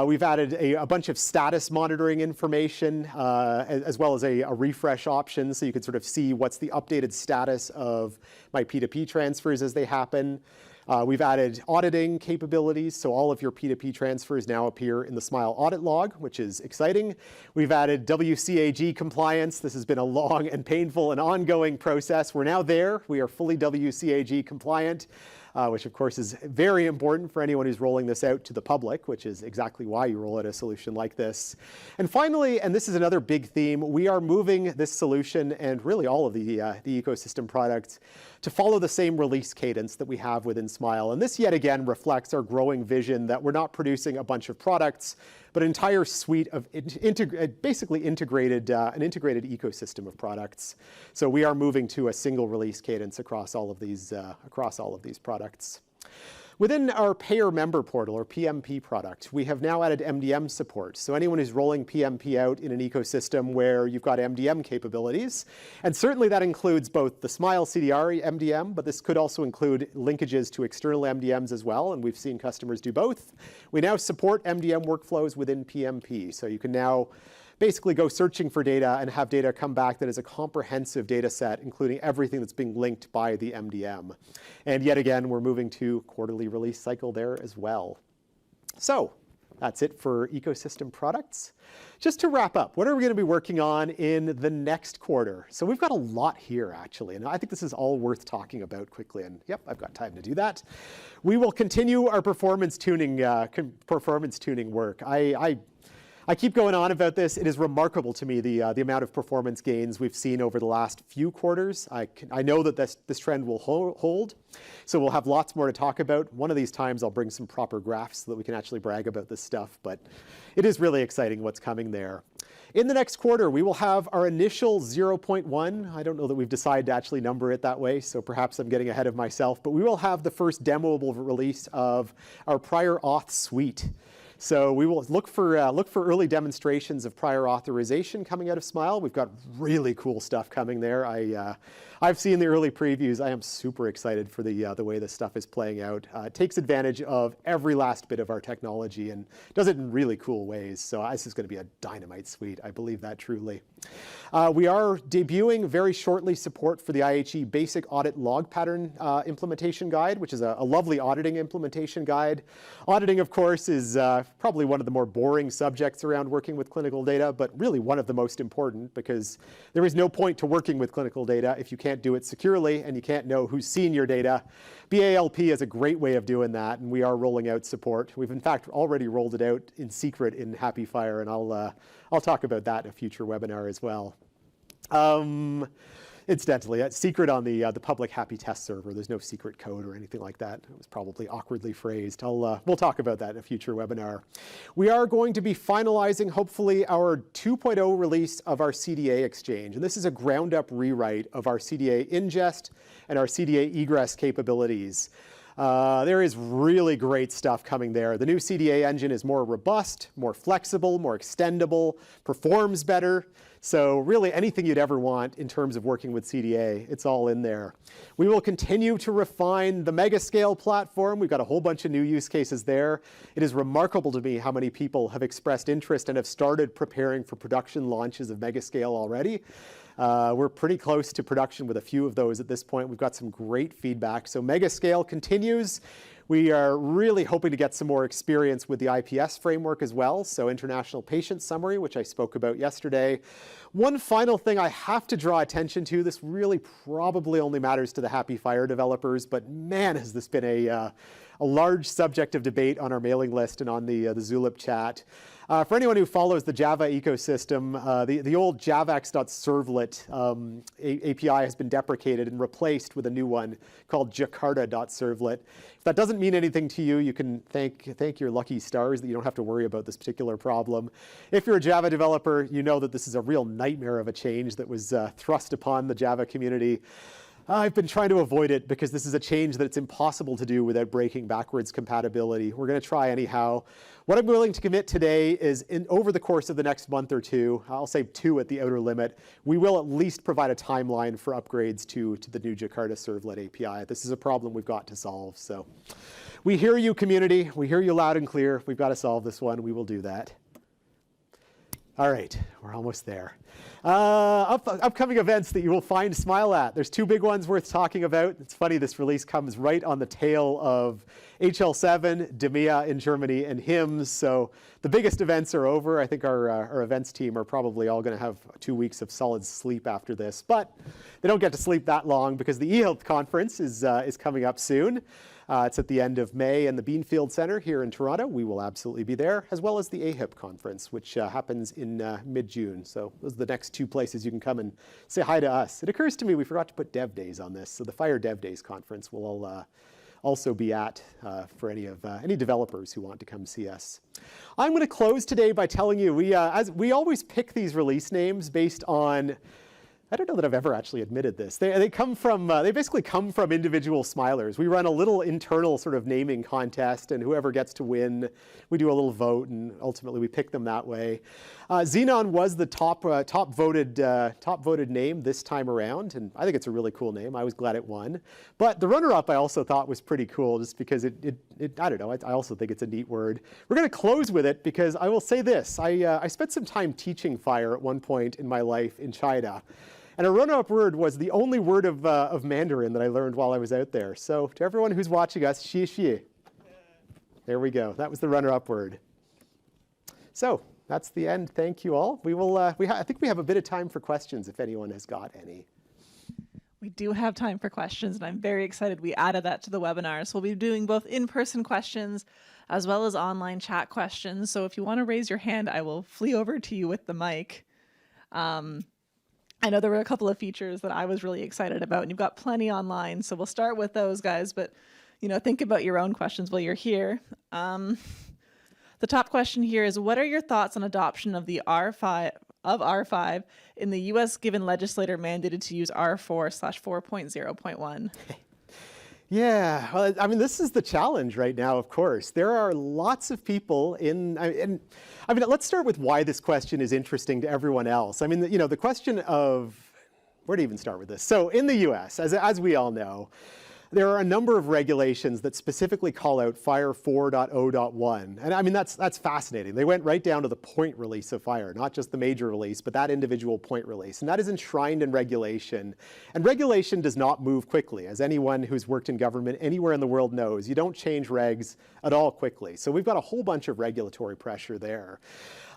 We've added a bunch of status monitoring information as well as a refresh option, so you can sort of see what's the updated status of my P2P transfers as they happen. We've added auditing capabilities, so all of your P2P transfers now appear in the Smile audit log, which is exciting. We've added WCAG compliance. This has been a long and painful and ongoing process. We're now there. We are fully WCAG compliant. Which of course is very important for anyone who's rolling this out to the public, which is exactly why you roll out a solution like this. And finally, and this is another big theme, we are moving this solution and really all of the ecosystem products to follow the same release cadence that we have within Smile. And this yet again reflects our growing vision that we're not producing a bunch of products, but an entire suite of basically an integrated ecosystem of products. So we are moving to a single release cadence across all of these products. Within our payer member portal, or PMP product, we have now added MDM support. So anyone who's rolling PMP out in an ecosystem where you've got MDM capabilities, and certainly that includes both the Smile CDR MDM, but this could also include linkages to external MDMs as well, and we've seen customers do both. We now support MDM workflows within PMP, so you can now basically go searching for data and have data come back that is a comprehensive data set, including everything that's being linked by the MDM. And yet again, we're moving to quarterly release cycle there as well. So that's it for ecosystem products. Just to wrap up, what are we going to be working on in the next quarter? So we've got a lot here, actually, and I think this is all worth talking about quickly. And yep, I've got time to do that. We will continue our performance tuning work. I keep going on about this. It is remarkable to me the amount of performance gains we've seen over the last few quarters. I know that this trend will hold, so we'll have lots more to talk about. One of these times I'll bring some proper graphs so that we can actually brag about this stuff, but it is really exciting what's coming there. In the next quarter, we will have our initial 0.1. I don't know that we've decided to actually number it that way, so perhaps I'm getting ahead of myself, but we will have the first demoable release of our prior auth suite. So we will look for early demonstrations of prior authorization coming out of Smile. We've got really cool stuff coming there. I've seen the early previews. I am super excited for the way this stuff is playing out. It takes advantage of every last bit of our technology and does it in really cool ways. So this is going to be a dynamite suite. I believe that truly. We are debuting very shortly support for the IHE Basic Audit Log Pattern Implementation Guide, which is a lovely auditing implementation guide. Auditing, of course, is probably one of the more boring subjects around working with clinical data, but really one of the most important, because there is no point to working with clinical data if you can't do it securely and you can't know who's seen your data. BALP is a great way of doing that, and we are rolling out support. We've in fact already rolled it out in secret in HAPI/FHIR, and I'll talk about that in a future webinar as well. Incidentally, it's secret on the public HAPI test server. There's no secret code or anything like that. It was probably awkwardly phrased. We'll talk about that in a future webinar. We are going to be finalizing, hopefully, our 2.0 release of our CDA exchange. And this is a ground-up rewrite of our CDA ingest and our CDA egress capabilities. There is really great stuff coming there. The new CDA engine is more robust, more flexible, more extendable, performs better. So really anything you'd ever want in terms of working with CDA, it's all in there. We will continue to refine the Megascale platform. We've got a whole bunch of new use cases there. It is remarkable to me how many people have expressed interest and have started preparing for production launches of Megascale already. We're pretty close to production with a few of those at this point. We've got some great feedback. So Megascale continues. We are really hoping to get some more experience with the IPS framework as well, so International Patient Summary, which I spoke about yesterday. One final thing I have to draw attention to, this really probably only matters to the HAPI/FHIR developers, but man, has this been a large subject of debate on our mailing list and on the Zulip chat. For anyone who follows the Java ecosystem, the old javax.servlet API has been deprecated and replaced with a new one called jakarta.servlet. If that doesn't mean anything to you, you can thank your lucky stars that you don't have to worry about this particular problem. If you're a Java developer, you know that this is a real nightmare of a change that was thrust upon the Java community. I've been trying to avoid it because this is a change that it's impossible to do without breaking backwards compatibility. We're going to try anyhow. What I'm willing to commit today is over the course of the next month or two, I'll say 2 at the outer limit, we will at least provide a timeline for upgrades to the new Jakarta Servlet API. This is a problem we've got to solve. So we hear you, community. We hear you loud and clear. We've got to solve this one. We will do that. All right, we're almost there. Upcoming events that you will find Smile at. There's 2 big ones worth talking about. It's funny, this release comes right on the tail of HL7, DEMIA in Germany, and HIMSS. So the biggest events are over. I think our events team are probably all going to have 2 weeks of solid sleep after this. But they don't get to sleep that long because the eHealth conference is coming up soon. It's at the end of May in the Beanfield Center here in Toronto. We will absolutely be there, as well as the AHIP conference, which happens in mid-June. So those are the next 2 places you can come and say hi to us. It occurs to me we forgot to put Dev Days on this. So the FHIR Dev Days conference will also be at for any developers who want to come see us. I'm going to close today by telling you, we always pick these release names based on I don't know that I've ever actually admitted this. They come from, they basically come from individual smilers. We run a little internal sort of naming contest, and whoever gets to win, we do a little vote, and ultimately we pick them that way. Xenon was the top voted name this time around, and I think it's a really cool name. I was glad it won. But the runner-up I also thought was pretty cool, just because I don't know, I also think it's a neat word. We're going to close with it because I will say this. I spent some time teaching FHIR at one point in my life in China. And a runner-up word was the only word of Mandarin that I learned while I was out there. So to everyone who's watching us, xie xie. There we go. That was the runner-up word. So that's the end. Thank you all. We will. I think we have a bit of time for questions if anyone has got any. We do have time for questions, and I'm very excited we added that to the webinar. So we'll be doing both in-person questions as well as online chat questions. So if you want to raise your hand, I will flee over to you with the mic. I know there were a couple of features that I was really excited about, and you've got plenty online, so we'll start with those guys, but think about your own questions while you're here. The top question here is, what are your thoughts on adoption of the R5 in the US, given legislator mandated to use R4/4.0.1? Yeah, well, I mean, this is the challenge right now, of course. There are lots of people let's start with why this question is interesting to everyone else. I mean, the question of, where to even start with this? So in the US, as we all know, there are a number of regulations that specifically call out FHIR 4.0.1. And I mean, that's fascinating. They went right down to the point release of FHIR, not just the major release, but that individual point release. And that is enshrined in regulation. And regulation does not move quickly. As anyone who's worked in government anywhere in the world knows, you don't change regs at all quickly. So we've got a whole bunch of regulatory pressure there.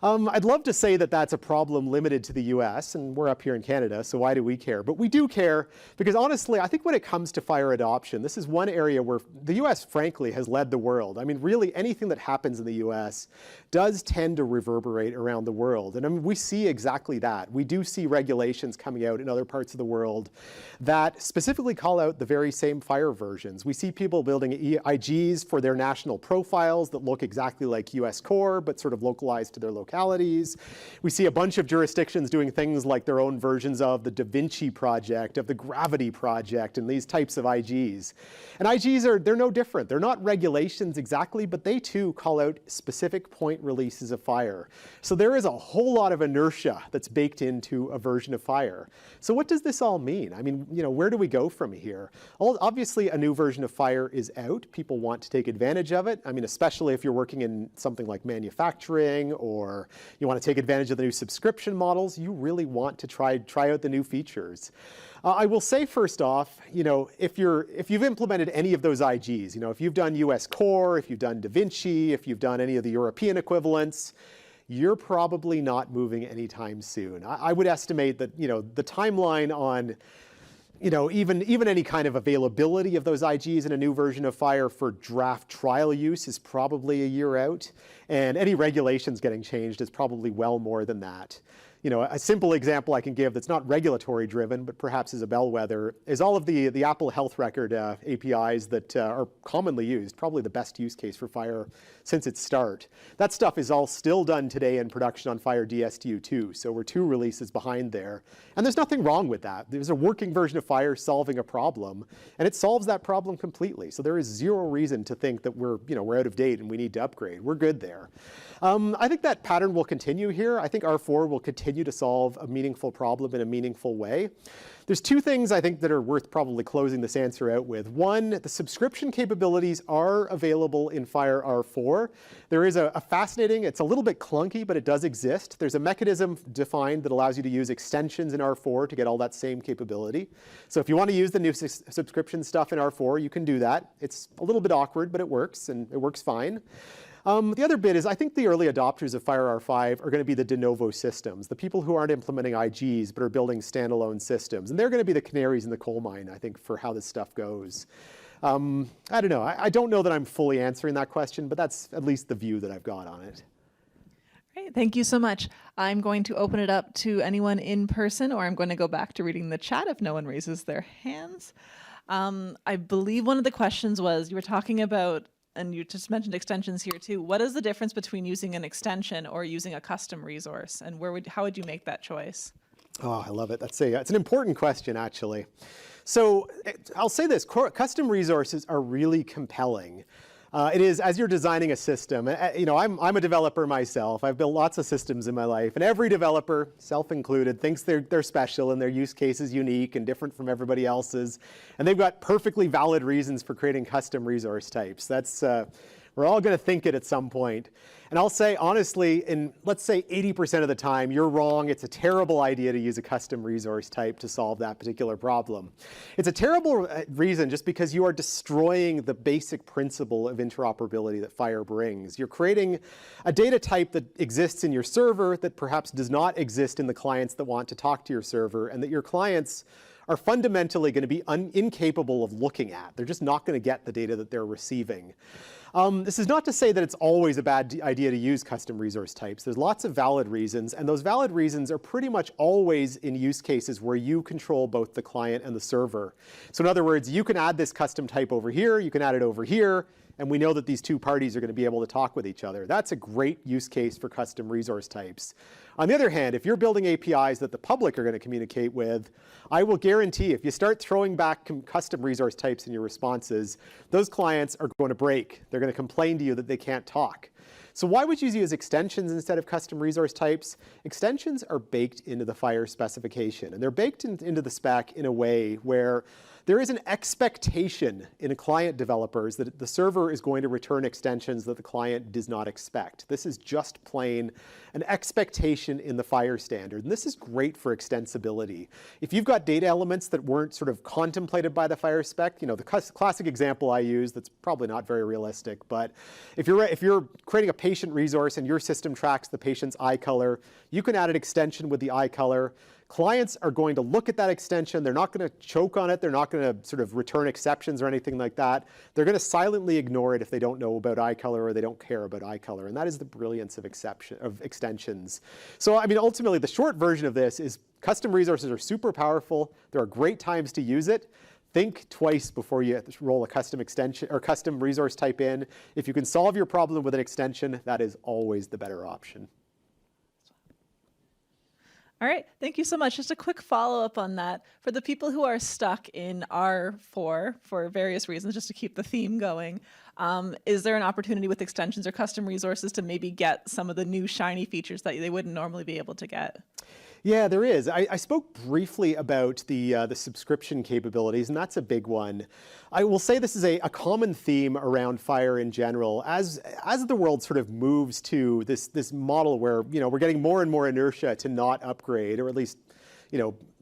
I'd love to say that that's a problem limited to the US, and we're up here in Canada, so why do we care? But we do care because honestly, I think when it comes to FHIR adoption, this is one area where the US, frankly, has led the world. I mean, really, anything that happens in the US does tend to reverberate around the world. And I mean, we see exactly that. We do see regulations coming out in other parts of the world that specifically call out the very same FHIR versions. We see people building IGs for their national profiles that look exactly like US core, but sort of localized to their localities. We see a bunch of jurisdictions doing things like their own versions of the Da Vinci project, of the Gravity project, and these types of IGs. And IGs they're no different. They're not regulations exactly, but they too call out specific point releases of FHIR. So there is a whole lot of inertia that's baked into a version of FHIR. So what does this all mean? I mean, where do we go from here? Obviously, a new version of FHIR is out. People want to take advantage of it. I mean, especially if you're working in something like manufacturing, or you want to take advantage of the new subscription models, you really want to try out the new features. I will say first off, if you've implemented any of those IGs, if you've done US Core, if you've done Da Vinci, if you've done any of the European equivalents, you're probably not moving anytime soon. I would estimate that the timeline on even any kind of availability of those IGs in a new version of FHIR for draft trial use is probably a year out. And any regulations getting changed is probably well more than that. A simple example I can give that's not regulatory driven, but perhaps is a bellwether, is all of the Apple Health Record APIs that are commonly used, probably the best use case for FHIR since its start. That stuff is all still done today in production on FHIR DSTU2, so we're 2 releases behind there. And there's nothing wrong with that. There's a working version of FHIR solving a problem, and it solves that problem completely. So there is zero reason to think that we're out of date and we need to upgrade. We're good there. I think that pattern will continue here. I think R4 will continue to solve a meaningful problem in a meaningful way. There's 2 things I think that are worth probably closing this answer out with. One, the subscription capabilities are available in FHIR R4. There is a fascinating, it's a little bit clunky, but it does exist. There's a mechanism defined that allows you to use extensions in R4 to get all that same capability. So if you want to use the new subscription stuff in R4, you can do that. It's a little bit awkward, but it works, and it works fine. The other bit is I think the early adopters of FHIR R5 are going to be the de novo systems, the people who aren't implementing IGs but are building standalone systems. And they're going to be the canaries in the coal mine, I think, for how this stuff goes. I don't know. I don't know that I'm fully answering that question, but that's at least the view that I've got on it. Great, thank you so much. I'm going to open it up to anyone in person, or I'm going to go back to reading the chat if no one raises their hands. I believe one of the questions was, you were talking about, and you just mentioned extensions here too. What is the difference between using an extension or using a custom resource, and how would you make that choice? Oh, I love it. It's an important question, actually. So I'll say this, custom resources are really compelling. It is, as you're designing a system, I'm a developer myself. I've built lots of systems in my life, and every developer, self-included, thinks they're special and their use case is unique and different from everybody else's. And they've got perfectly valid reasons for creating custom resource types. We're all going to think it at some point. And I'll say, honestly, let's say 80% of the time, you're wrong. It's a terrible idea to use a custom resource type to solve that particular problem. It's a terrible reason just because you are destroying the basic principle of interoperability that FHIR brings. You're creating a data type that exists in your server that perhaps does not exist in the clients that want to talk to your server, and that your clients are fundamentally going to be incapable of looking at. They're just not going to get the data that they're receiving. This is not to say that it's always a bad idea to use custom resource types. There's lots of valid reasons, and those valid reasons are pretty much always in use cases where you control both the client and the server. So in other words, you can add this custom type over here, you can add it over here, and we know that these two parties are going to be able to talk with each other. That's a great use case for custom resource types. On the other hand, if you're building APIs that the public are going to communicate with, I will guarantee if you start throwing back custom resource types in your responses, those clients are going to break. They're going to complain to you that they can't talk. So why would you use extensions instead of custom resource types? Extensions are baked into the FHIR specification, and they're baked into the spec in a way where there is an expectation in client developers that the server is going to return extensions that the client does not expect. This is just plain an expectation in the FHIR standard. And this is great for extensibility. If you've got data elements that weren't sort of contemplated by the FHIR spec, the classic example I use that's probably not very realistic, but if you're creating a patient resource and your system tracks the patient's eye color, you can add an extension with the eye color. Clients are going to look at that extension. They're not going to choke on it. They're not going to sort of return exceptions or anything like that. They're going to silently ignore it if they don't know about eye color or they don't care about eye color. And that is the brilliance of extensions. So, ultimately, the short version of this is custom resources are super powerful. There are great times to use it. Think twice before you roll a custom extension or custom resource type in. If you can solve your problem with an extension, that is always the better option. All right, thank you so much. Just a quick follow-up on that. For the people who are stuck in R4 for various reasons, just to keep the theme going, is there an opportunity with extensions or custom resources to maybe get some of the new shiny features that they wouldn't normally be able to get? Yeah, there is. I spoke briefly about the subscription capabilities, and that's a big one. I will say this is a common theme around FHIR in general. As the world sort of moves to this model where we're getting more and more inertia to not upgrade, or at least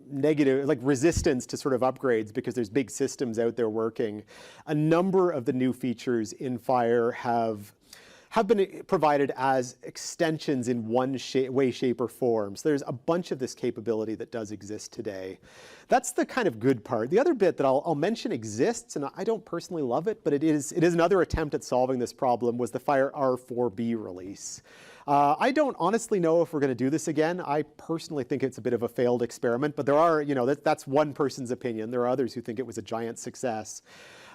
negative, like resistance to sort of upgrades because there's big systems out there working. A number of the new features in FHIR have been provided as extensions in one way, shape, or form. So there's a bunch of this capability that does exist today. That's the kind of good part. The other bit that I'll mention exists, and I don't personally love it, but it is another attempt at solving this problem, was the FHIR R4B release. I don't honestly know if we're going to do this again. I personally think it's a bit of a failed experiment, but there are, that's one person's opinion. There are others who think it was a giant success.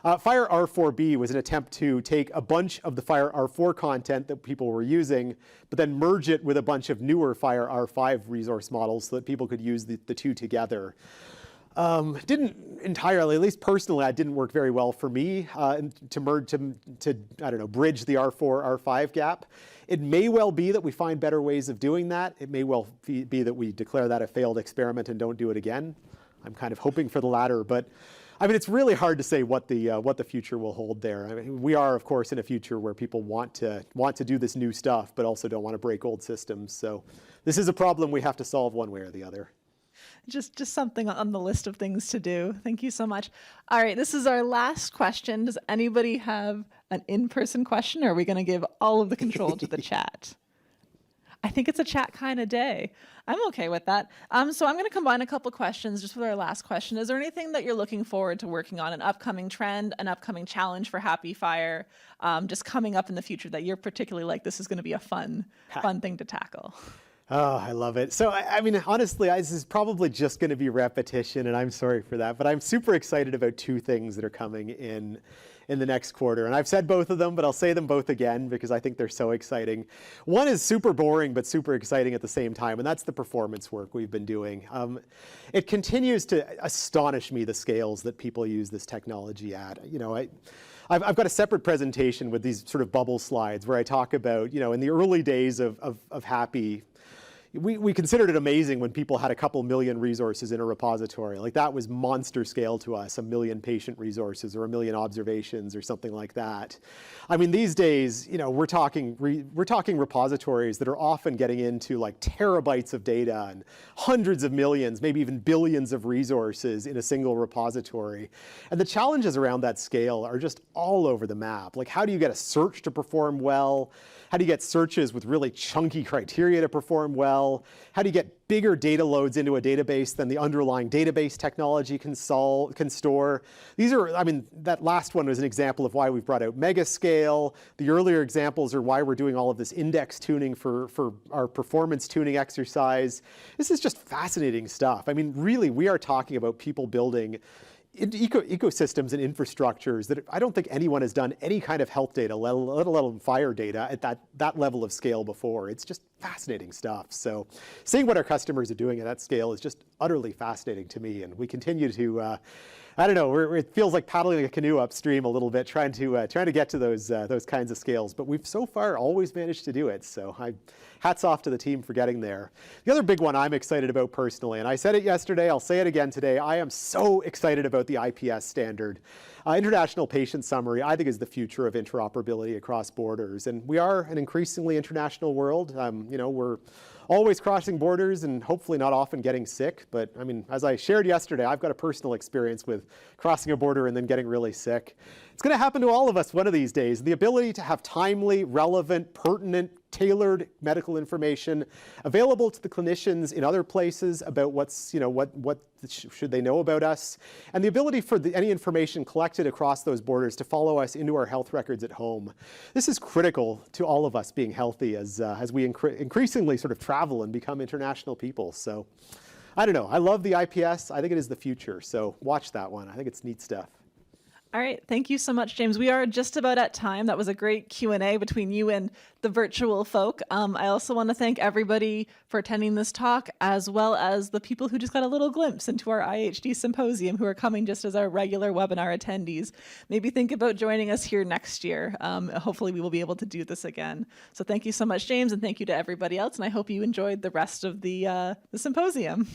FHIR R4B was an attempt to take a bunch of the FHIR R4 content that people were using, but then merge it with a bunch of newer FHIR R5 resource models so that people could use the two together. Didn't entirely, at least personally, it didn't work very well for me to merge, bridge the R4, R5 gap. It may well be that we find better ways of doing that. It may well be that we declare that a failed experiment and don't do it again. I'm kind of hoping for the latter, but it's really hard to say what the future will hold there. We are, of course, in a future where people want to do this new stuff, but also don't want to break old systems. So this is a problem we have to solve one way or the other. Just something on the list of things to do. Thank you so much. All right, this is our last question. Does anybody have an in-person question, or are we going to give all of the control to the chat? I think it's a chat kind of day. I'm okay with that. So I'm going to combine a couple questions just with our last question. Is there anything that you're looking forward to working on, an upcoming trend, an upcoming challenge for HAPI FHIR, just coming up in the future that you're particularly like, this is going to be a fun thing to tackle? Oh, I love it. So, honestly, this is probably just going to be repetition, and I'm sorry for that. But I'm super excited about two things that are coming in in the next quarter. And I've said both of them, but I'll say them both again because I think they're so exciting. One is super boring, but super exciting at the same time, and that's the performance work we've been doing. It continues to astonish me, the scales that people use this technology at. I've got a separate presentation with these sort of bubble slides where I talk about, in the early days of HAPI, we considered it amazing when people had a couple million resources in a repository. Like, that was monster scale to us, 1 million patient resources or 1 million observations or something like that. I mean, these days, we're talking repositories that are often getting into like terabytes of data and hundreds of millions, maybe even billions of resources in a single repository. And the challenges around that scale are just all over the map. Like, how do you get a search to perform well? How do you get searches with really chunky criteria to perform well? How do you get bigger data loads into a database than the underlying database technology can store? These are, that last one was an example of why we've brought out Megascale. The earlier examples are why we're doing all of this index tuning for our performance tuning exercise. This is just fascinating stuff. Really, we are talking about people building ecosystems and infrastructures that I don't think anyone has done any kind of health data, let alone FHIR data, at that level of scale before. It's just fascinating stuff. So seeing what our customers are doing at that scale is just utterly fascinating to me. And we continue to, it feels like paddling a canoe upstream a little bit, trying to get to those kinds of scales. But we've so far always managed to do it. So hats off to the team for getting there. The other big one I'm excited about personally, and I said it yesterday, I'll say it again today, I am so excited about the IPS standard. International Patient Summary, I think, is the future of interoperability across borders. And we are an increasingly international world. We're always crossing borders and hopefully not often getting sick. But as I shared yesterday, I've got a personal experience with crossing a border and then getting really sick. It's going to happen to all of us one of these days. The ability to have timely, relevant, pertinent, tailored medical information available to the clinicians in other places about what should they know about us, and the ability for any information collected across those borders to follow us into our health records at home. This is critical to all of us being healthy as we increasingly sort of travel and become international people. So I don't know. I love the IPS. I think it is the future. So watch that one. I think it's neat stuff. All right. Thank you so much, James. We are just about at time. That was a great Q&A between you and the virtual folk. I also want to thank everybody for attending this talk, as well as the people who just got a little glimpse into our IHD symposium who are coming just as our regular webinar attendees. Maybe think about joining us here next year. Hopefully we will be able to do this again. So thank you so much, James, and thank you to everybody else. And I hope you enjoyed the rest of the symposium.